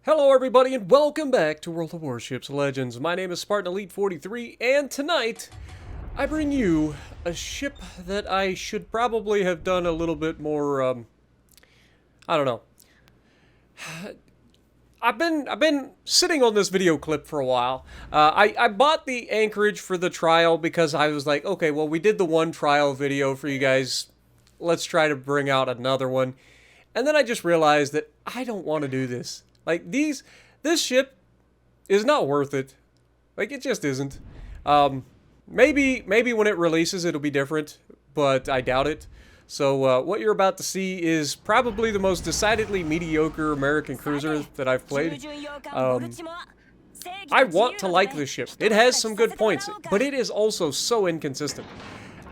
Hello everybody and welcome back to World of Warships Legends. My name is Spartan Elite 43 and tonight I bring you a ship that I should probably have done a little bit more, I don't know. I've been sitting on this video clip for a while. I bought the Anchorage for the trial because I was like, okay, well we did the one trial video for you guys. Let's try to bring out another one. And then I just realized that I don't want to do this. Like, this ship is not worth it. Like, it just isn't. Maybe when it releases, it'll be different, but I doubt it. So, what you're about to see is probably the most decidedly mediocre American cruiser that I've played. I want to like this ship. It has some good points, but it is also so inconsistent.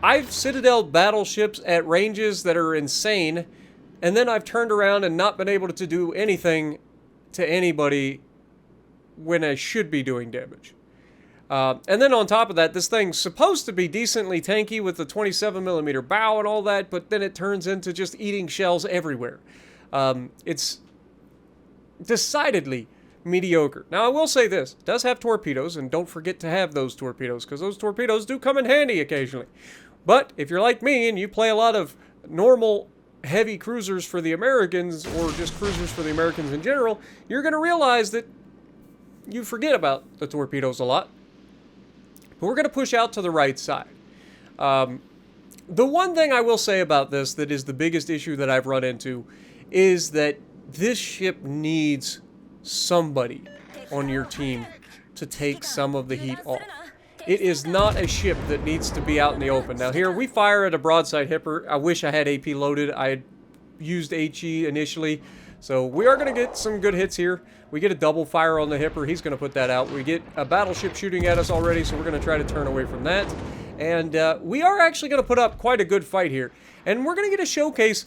I've Citadel battleships at ranges that are insane, and then I've turned around and not been able to do anything to anybody when I should be doing damage. And then on top of that, this thing's supposed to be decently tanky with the 27mm bow and all that, but then it turns into just eating shells everywhere. It's decidedly mediocre. Now, I will say this. It does have torpedoes, and don't forget to have those torpedoes, because those torpedoes do come in handy occasionally. But if you're like me and you play a lot of normal heavy cruisers for the Americans, or just cruisers for the Americans in general, you're going to realize that you forget about the torpedoes a lot. But we're going to push out to the right side. The one thing I will say about this that is the biggest issue that I've run into is that this ship needs somebody on your team to take some of the heat off. It is not a ship that needs to be out in the open. Now here, we fire at a broadside hipper. I wish I had AP loaded. I had used HE initially. So we are going to get some good hits here. We get a double fire on the hipper. He's going to put that out. We get a battleship shooting at us already, so we're going to try to turn away from that. And we are actually going to put up quite a good fight here. And we're going to get a showcase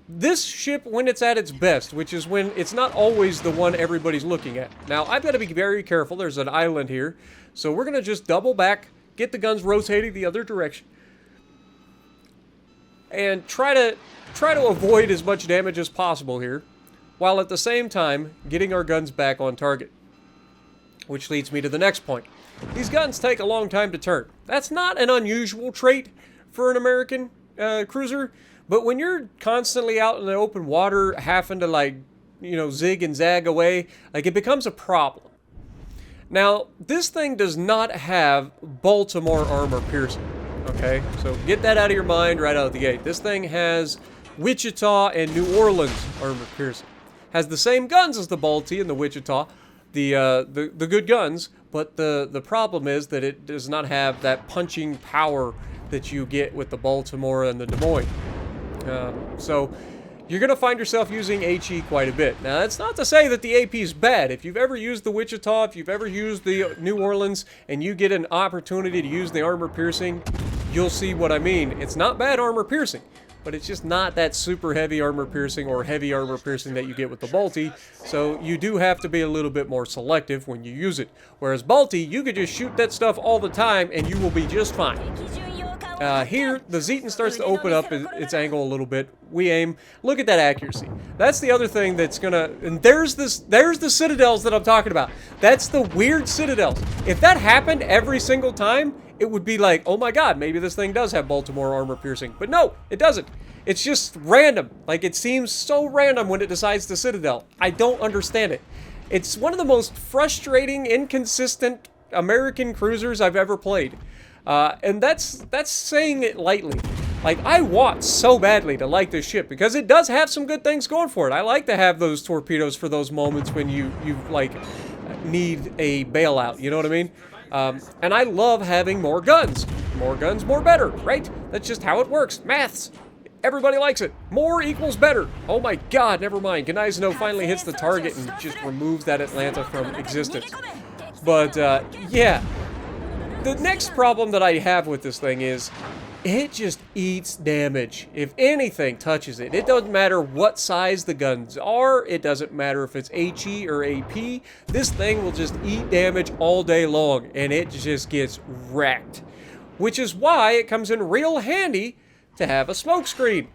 this ship when it's at its best, which is when it's not always the one everybody's looking at. Now, I've got to be very careful. There's an island here. So we're going to just double back, get the guns rotating the other direction, and try to avoid as much damage as possible here, while at the same time getting our guns back on target. Which leads me to the next point. These guns take a long time to turn. That's not an unusual trait for an American cruiser, but when you're constantly out in the open water, having to, like, zig and zag away, like, it becomes a problem. Now, this thing does not have Baltimore armor piercing, okay? So get that out of your mind right out of the gate. This thing has Wichita and New Orleans armor piercing. Has the same guns as the Balti and the Wichita, the good guns, but the problem is that it does not have that punching power that you get with the Baltimore and the Des Moines. So you're going to find yourself using HE quite a bit. Now, that's not to say that the AP is bad. If you've ever used the Wichita, if you've ever used the New Orleans, and you get an opportunity to use the armor piercing, you'll see what I mean. It's not bad armor piercing, but it's just not that super heavy armor piercing or heavy armor piercing that you get with the Balti, so you do have to be a little bit more selective when you use it. Whereas Balti, you could just shoot that stuff all the time, and you will be just fine. Here, the Zeton starts to open up its angle a little bit. We aim. Look at that accuracy. That's the other thing that's gonna... And there's the Citadels that I'm talking about. That's the weird Citadels. If that happened every single time, it would be like, oh my god, maybe this thing does have Baltimore armor piercing. But no, it doesn't. It's just random. Like, it seems so random when it decides to Citadel. I don't understand it. It's one of the most frustrating, inconsistent American cruisers I've ever played. And that's saying it lightly. Like, I want so badly to like this ship because it does have some good things going for it. I like to have those torpedoes for those moments when you like need a bailout, you know what I mean? And I love having more guns. More guns, more better, right? That's just how it works. Maths. Everybody likes it. More equals better. Oh my god, never mind. Ganaisano finally hits the target and just removes that Atlanta from existence. But, yeah. The next problem that I have with this thing is it just eats damage. If anything touches it, it doesn't matter what size the guns are. It doesn't matter if it's HE or AP. This thing will just eat damage all day long, and it just gets wrecked. Which is why it comes in real handy to have a smoke screen,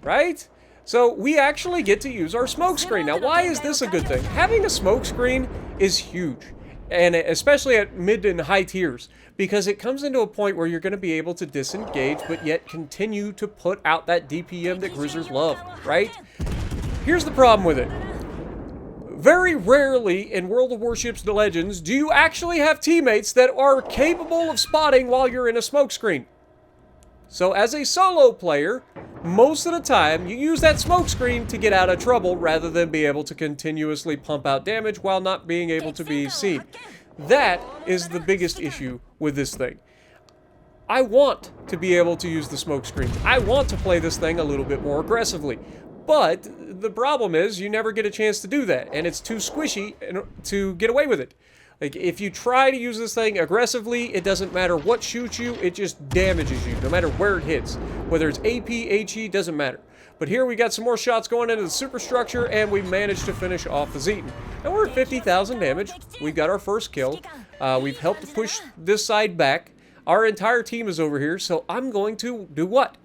right? So we actually get to use our smoke screen. Now, why is this a good thing? Having a smoke screen is huge, and especially at mid and high tiers, because it comes into a point where you're going to be able to disengage, but yet continue to put out that DPM that cruisers love, right? Here's the problem with it. Very rarely in World of Warships Legends do you actually have teammates that are capable of spotting while you're in a smoke screen. So as a solo player, most of the time, you use that smoke screen to get out of trouble rather than be able to continuously pump out damage while not being able to be seen. That is the biggest issue with this thing. I want to be able to use the smoke screens. I want to play this thing a little bit more aggressively. But the problem is you never get a chance to do that, and it's too squishy to get away with it. Like, if you try to use this thing aggressively, it doesn't matter what shoots you, it just damages you, no matter where it hits. Whether it's AP, HE, doesn't matter. But here we got some more shots going into the superstructure, and we managed to finish off the Zeton. Now we're at 50,000 damage. We've got our first kill. We've helped to push this side back. Our entire team is over here, so I'm going to do what?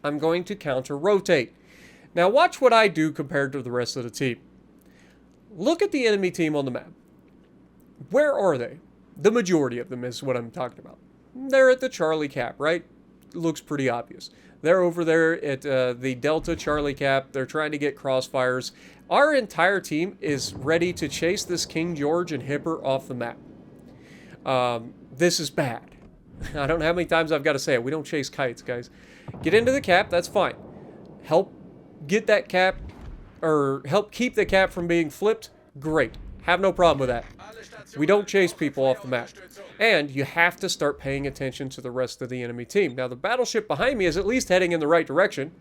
I'm going to counter-rotate. Now watch what I do compared to the rest of the team. Look at the enemy team on the map. Where are they? The majority of them is what I'm talking about. They're at the Charlie cap, right? Looks pretty obvious. They're over there at the Delta Charlie cap. They're trying to get crossfires. Our entire team is ready to chase this King George and Hipper off the map. This is bad. I don't know how many times I've got to say it. We don't chase kites, guys. Get into the cap, that's fine. Help get that cap, or help keep the cap from being flipped, great. Have no problem with that. We don't chase people off the map. And you have to start paying attention to the rest of the enemy team. Now, the battleship behind me is at least heading in the right direction.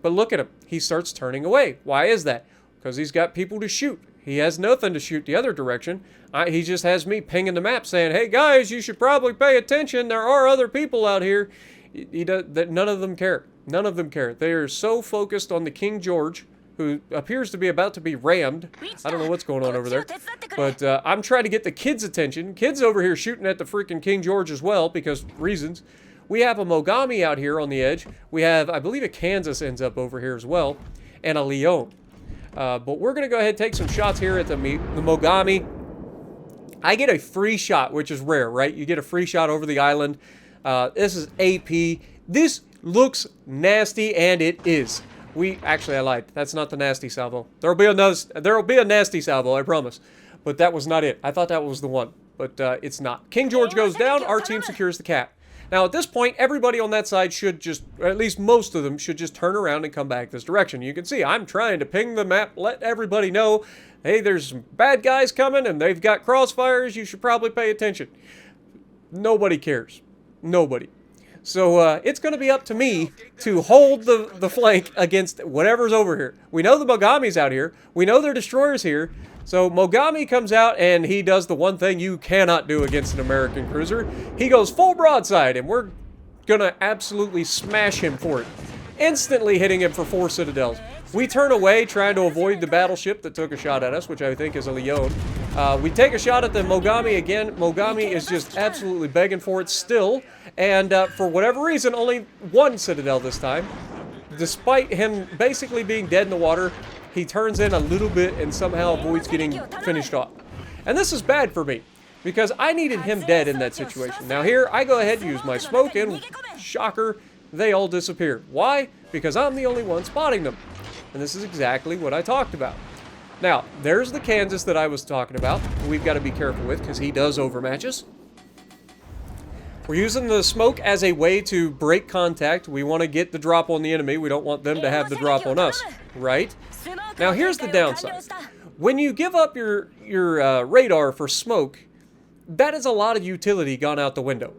But look at him. He starts turning away. Why is that? Because he's got people to shoot. He has nothing to shoot the other direction. He just has me pinging the map saying, hey, guys, you should probably pay attention. There are other people out here. None of them care. None of them care. They are so focused on the King George, who appears to be about to be rammed. I don't know what's going on over there. But I'm trying to get the kids' attention. Kids over here shooting at the freaking King George as well, because reasons. We have a Mogami out here on the edge. We have, I believe, a Kansas ends up over here as well, and a Leon. But we're going to go ahead and take some shots here at the Mogami. I get a free shot, which is rare, right? You get a free shot over the island. This is AP. This looks nasty, and it is. Actually, I lied. That's not the nasty salvo. There'll be a nasty salvo, I promise. But that was not it. I thought that was the one, but it's not. King George goes down. Our team secures the cap. Now, at this point, everybody on that side should just, or at least most of them, should just turn around and come back this direction. You can see I'm trying to ping the map, let everybody know, hey, there's some bad guys coming, and they've got crossfires. You should probably pay attention. Nobody cares. Nobody. So it's going to be up to me to hold the flank against whatever's over here. We know the Mogami's out here. We know their destroyer's here. So Mogami comes out and he does the one thing you cannot do against an American cruiser. He goes full broadside, and we're going to absolutely smash him for it. Instantly hitting him for 4 citadels. We turn away trying to avoid the battleship that took a shot at us, which I think is a Leon. We take a shot at the Mogami again. Mogami is just absolutely begging for it still. And for whatever reason, only 1 citadel this time. Despite him basically being dead in the water, he turns in a little bit and somehow avoids getting finished off. And this is bad for me, because I needed him dead in that situation. Now here, I go ahead and use my smoke, and shocker, they all disappear. Why? Because I'm the only one spotting them. And this is exactly what I talked about. Now, there's the Kansas that I was talking about. We've got to be careful with, because he does overmatch us. We're using the smoke as a way to break contact. We want to get the drop on the enemy. We don't want them to have the drop on us, right? Now, here's the downside. When you give up your radar for smoke, that is a lot of utility gone out the window.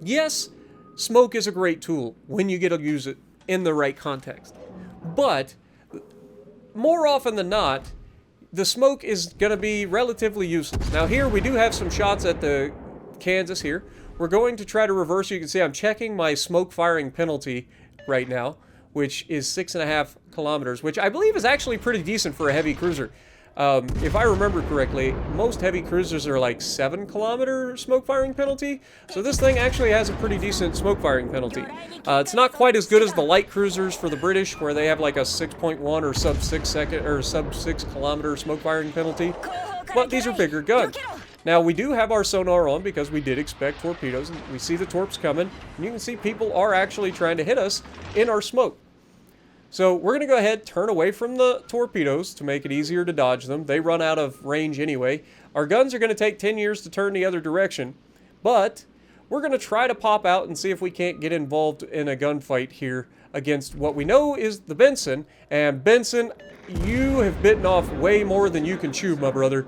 Yes, smoke is a great tool when you get to use it in the right context. But more often than not, the smoke is going to be relatively useless. Now here we do have some shots at the Kansas here. We're going to try to reverse. You can see I'm checking my smoke firing penalty right now, which is 6.5 kilometers, which I believe is actually pretty decent for a heavy cruiser. If I remember correctly, most heavy cruisers are like 7-kilometer smoke firing penalty. So this thing actually has a pretty decent smoke firing penalty. It's not quite as good as the light cruisers for the British, where they have like a 6.1 or sub 6 kilometer smoke firing penalty. But these are bigger guns. Now, we do have our sonar on because we did expect torpedoes, and we see the torps coming, and you can see people are actually trying to hit us in our smoke. So we're going to go ahead, turn away from the torpedoes to make it easier to dodge them. They run out of range anyway. Our guns are going to take 10 years to turn the other direction, but we're going to try to pop out and see if we can't get involved in a gunfight here against what we know is the Benson. And Benson, you have bitten off way more than you can chew, my brother.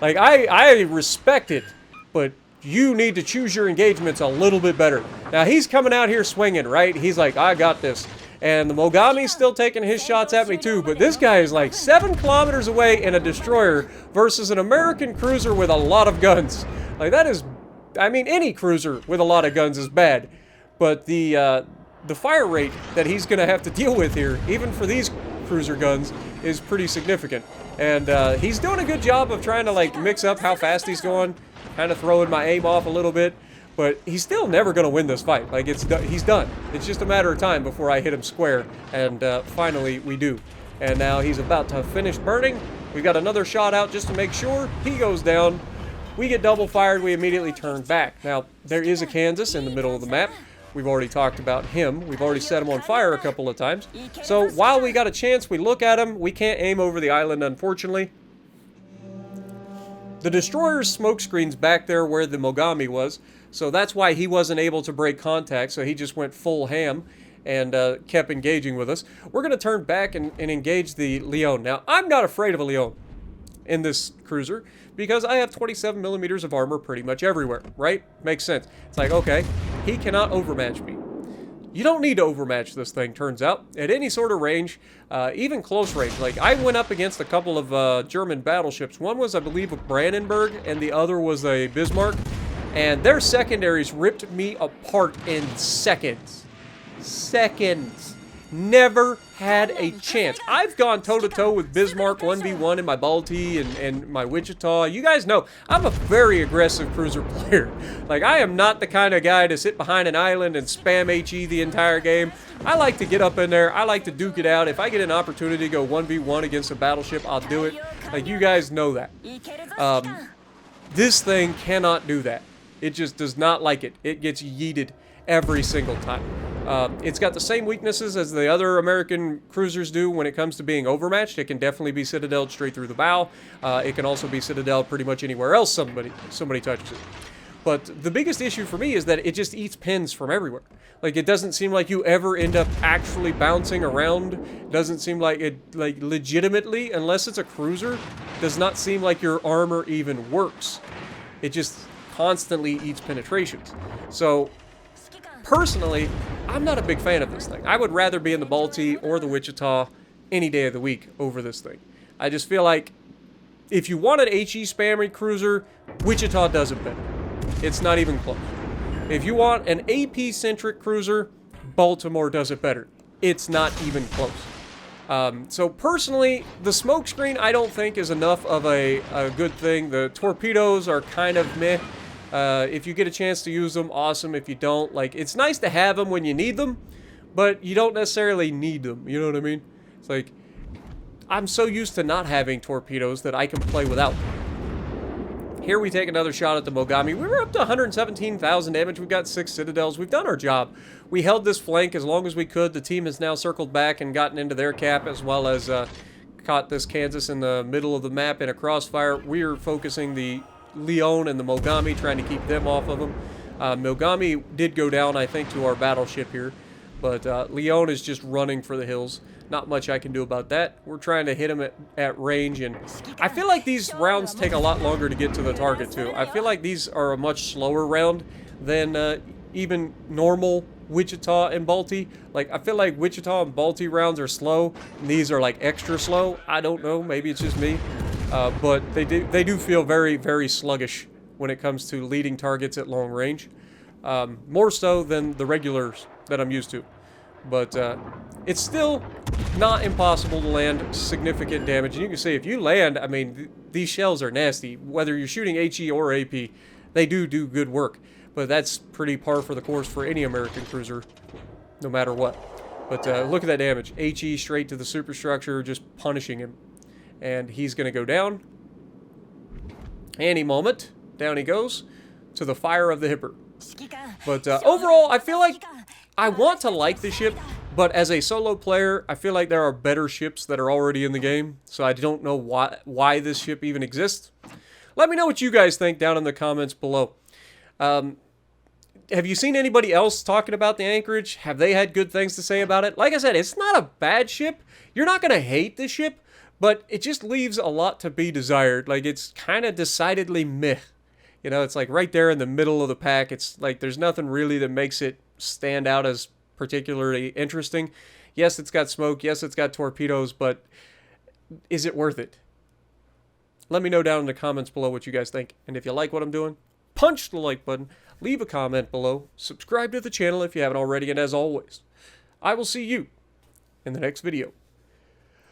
Like, I respect it, but you need to choose your engagements a little bit better. Now, he's coming out here swinging, right? He's like, I got this. And the Mogami's still taking his shots at me too, but this guy is like 7 kilometers away in a destroyer versus an American cruiser with a lot of guns. Like, that is, I mean, any cruiser with a lot of guns is bad. But the fire rate that he's going to have to deal with here, even for these cruiser guns, is pretty significant. And he's doing a good job of trying to like mix up how fast he's going, kind of throwing my aim off a little bit. But he's still never going to win this fight. Like, he's done. It's just a matter of time before I hit him square. And finally, we do. And now he's about to finish burning. We've got another shot out just to make sure. He goes down. We get double fired. We immediately turn back. Now, there is a Kansas in the middle of the map. We've already talked about him. We've already set him on fire a couple of times. So while we got a chance, we look at him. We can't aim over the island, unfortunately. The destroyer's smoke screen's back there where the Mogami was. So that's why he wasn't able to break contact. So he just went full ham and kept engaging with us. We're going to turn back and engage the Leon. Now, I'm not afraid of a Leon in this cruiser because I have 27 millimeters of armor pretty much everywhere, right? Makes sense. It's like, okay, he cannot overmatch me. You don't need to overmatch this thing, turns out, at any sort of range, even close range. Like, I went up against a couple of German battleships. One was, I believe, a Brandenburg, and the other was a Bismarck. And their secondaries ripped me apart in seconds. Seconds. Never had a chance. I've gone toe-to-toe with Bismarck 1v1 in my Balti and my Wichita. You guys know, I'm a very aggressive cruiser player. Like, I am not the kind of guy to sit behind an island and spam HE the entire game. I like to get up in there. I like to duke it out. If I get an opportunity to go 1v1 against a battleship, I'll do it. Like, you guys know that. This thing cannot do that. It just does not like it. It gets yeeted every single time. It's got the same weaknesses as the other American cruisers do when it comes to being overmatched. It can definitely be citadeled straight through the bow. It can also be citadeled pretty much anywhere else somebody touches it. But the biggest issue for me is that it just eats pins from everywhere. Like, it doesn't seem like you ever end up actually bouncing around. It doesn't seem like it, like, legitimately, unless it's a cruiser, does not seem like your armor even works. It just constantly eats penetrations. So, personally, I'm not a big fan of this thing. I would rather be in the Balti or the Wichita any day of the week over this thing. I just feel like if you want an HE spammy cruiser, Wichita does it better. It's not even close. If you want an AP-centric cruiser, Baltimore does it better. It's not even close. So personally, the smokescreen I don't think is enough of a good thing. The torpedoes are kind of meh. If you get a chance to use them, awesome. If you don't, like, it's nice to have them when you need them, but you don't necessarily need them. You know what I mean? It's like, I'm so used to not having torpedoes that I can play without them. Here we take another shot at the Mogami. We were up to 117,000 damage. We've got 6 citadels. We've done our job. We held this flank as long as we could. The team has now circled back and gotten into their cap, as well as caught this Kansas in the middle of the map in a crossfire. We're focusing the Leon and the Mogami, trying to keep them off of them. Mogami did go down, I think, to our battleship here. But Leon is just running for the hills. Not much I can do about that. We're trying to hit him at range, and I feel like these rounds take a lot longer to get to the target, too. I feel like these are a much slower round than even normal Wichita and Balti. Like, I feel like Wichita and Balti rounds are slow, and these are, like, extra slow. I don't know. Maybe it's just me. But they do feel very, very sluggish when it comes to leading targets at long range. More so than the regulars that I'm used to. But it's still not impossible to land significant damage. And you can see if you land, I mean, these shells are nasty. Whether you're shooting HE or AP, they do good work. But that's pretty par for the course for any American cruiser, no matter what. But look at that damage. HE straight to the superstructure, just punishing him. And he's going to go down. Any moment, down he goes to the fire of the Hipper. But overall, I feel like I want to like the ship, but as a solo player, I feel like there are better ships that are already in the game, so I don't know why this ship even exists. Let me know what you guys think down in the comments below. Have you seen anybody else talking about the Anchorage? Have they had good things to say about it? Like I said, it's not a bad ship. You're not going to hate this ship, but it just leaves a lot to be desired. Like, it's kind of decidedly meh. You know, it's like right there in the middle of the pack. It's like there's nothing really that makes it stand out as particularly interesting. Yes, it's got smoke. Yes, it's got torpedoes, but is it worth it? Let me know down in the comments below what you guys think. And if you like what I'm doing, punch the like button, leave a comment below, subscribe to the channel if you haven't already, and as always, I will see you in the next video.